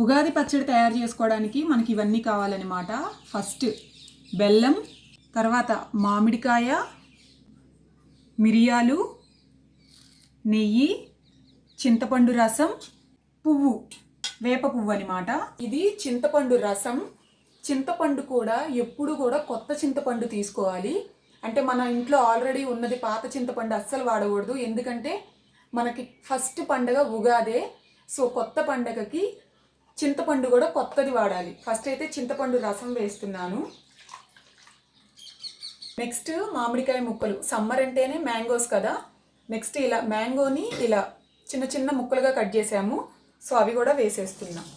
ఉగాది పచ్చడి తయారు చేసుకోవడానికి మనకి ఇవన్నీ కావాలన్నమాట. ఫస్ట్ బెల్లం, తర్వాత మామిడికాయ, మిరియాలు, నెయ్యి, చింతపండు రసం, పువ్వు, వేప పువ్వు అనమాట. ఇది చింతపండు రసం. చింతపండు కూడా ఎప్పుడు కూడా కొత్త చింతపండు తీసుకోవాలి. అంటే మన ఇంట్లో ఆల్రెడీ ఉన్నది పాత చింతపండు అస్సలు వాడకూడదు. ఎందుకంటే మనకి ఫస్ట్ పండగ ఉగాదే. సో కొత్త పండగకి చింతపండు కూడా కొత్తది వాడాలి. ఫస్ట్ అయితే చింతపండు రసం వేస్తున్నాను. నెక్స్ట్ మామిడికాయ ముక్కలు. సమ్మర్ అంటేనే మ్యాంగోస్ కదా. నెక్స్ట్ ఇలా మ్యాంగోని ఇలా చిన్న చిన్న ముక్కలుగా కట్ చేసాము. సో అవి కూడా వేసేస్తున్నాం.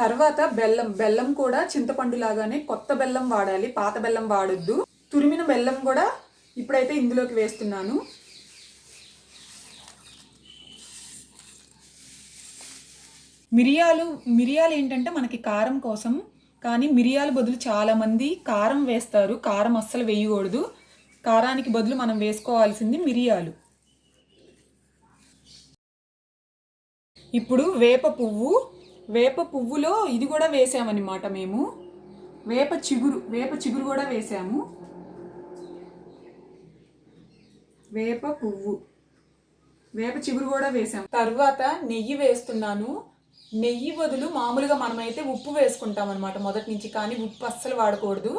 తర్వాత బెల్లం కూడా చింతపండు లాగానే కొత్త బెల్లం వాడాలి, పాత బెల్లం వాడొద్దు. తురిమిన బెల్లం కూడా ఇప్పుడైతే ఇందులోకి వేస్తున్నాను. మిరియాలు ఏంటంటే మనకి కారం కోసం, కానీ మిరియాల బదులు చాలామంది కారం వేస్తారు. కారం అస్సలు వేయకూడదు. కారానికి బదులు మనం వేసుకోవాల్సింది మిరియాలు. ఇప్పుడు వేప పువ్వులో ఇది కూడా వేసామన్నమాట మేము. వేప చిగురు కూడా వేసాము. వేప చిగురు కూడా వేసాము. తర్వాత నెయ్యి వేస్తున్నాను. నెయ్యి బదులు మామూలుగా మనమైతే ఉప్పు వేసుకుంటాం అనమాట మొదటి నుంచి. కానీ ఉప్పు అస్సలు వాడకూడదు.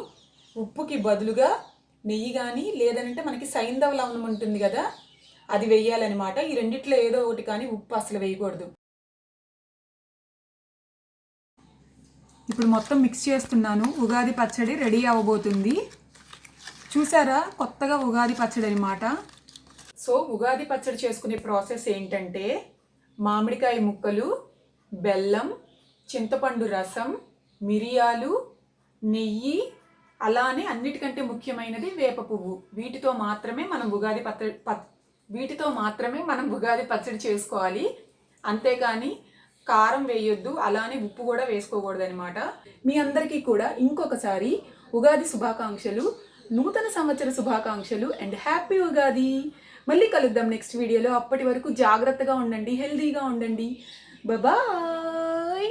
ఉప్పుకి బదులుగా నెయ్యి కానీ లేదంటే మనకి సైంధవ లవణం ఉంటుంది కదా, అది వేయాలన్నమాట. ఈ రెండిట్లో ఏదో ఒకటి, కానీ ఉప్పు అసలు వేయకూడదు. ఇప్పుడు మొత్తం మిక్స్ చేస్తున్నాను. ఉగాది పచ్చడి రెడీ అవ్వబోతుంది. చూసారా, కొత్తగా ఉగాది పచ్చడి అనమాట. సో ఉగాది పచ్చడి చేసుకునే ప్రాసెస్ ఏంటంటే మామిడికాయ ముక్కలు, బెల్లం, చింతపండు రసం, మిరియాలు, నెయ్యి, అలానే అన్నిటికంటే ముఖ్యమైనది వేప పువ్వు. వీటితో మాత్రమే మనం ఉగాది పచ్చడి చేసుకోవాలి. అంతేకాని కారం వేయొద్దు, అలానే ఉప్పు కూడా వేసుకోకూడదు అనమాట. మీ అందరికీ కూడా ఇంకొకసారి ఉగాది శుభాకాంక్షలు, నూతన సంవత్సర శుభాకాంక్షలు అండ్ హ్యాపీ ఉగాది. మళ్ళీ కలుద్దాం నెక్స్ట్ వీడియోలో. అప్పటి వరకు జాగ్రత్తగా ఉండండి, హెల్తీగా ఉండండి. బాయ్.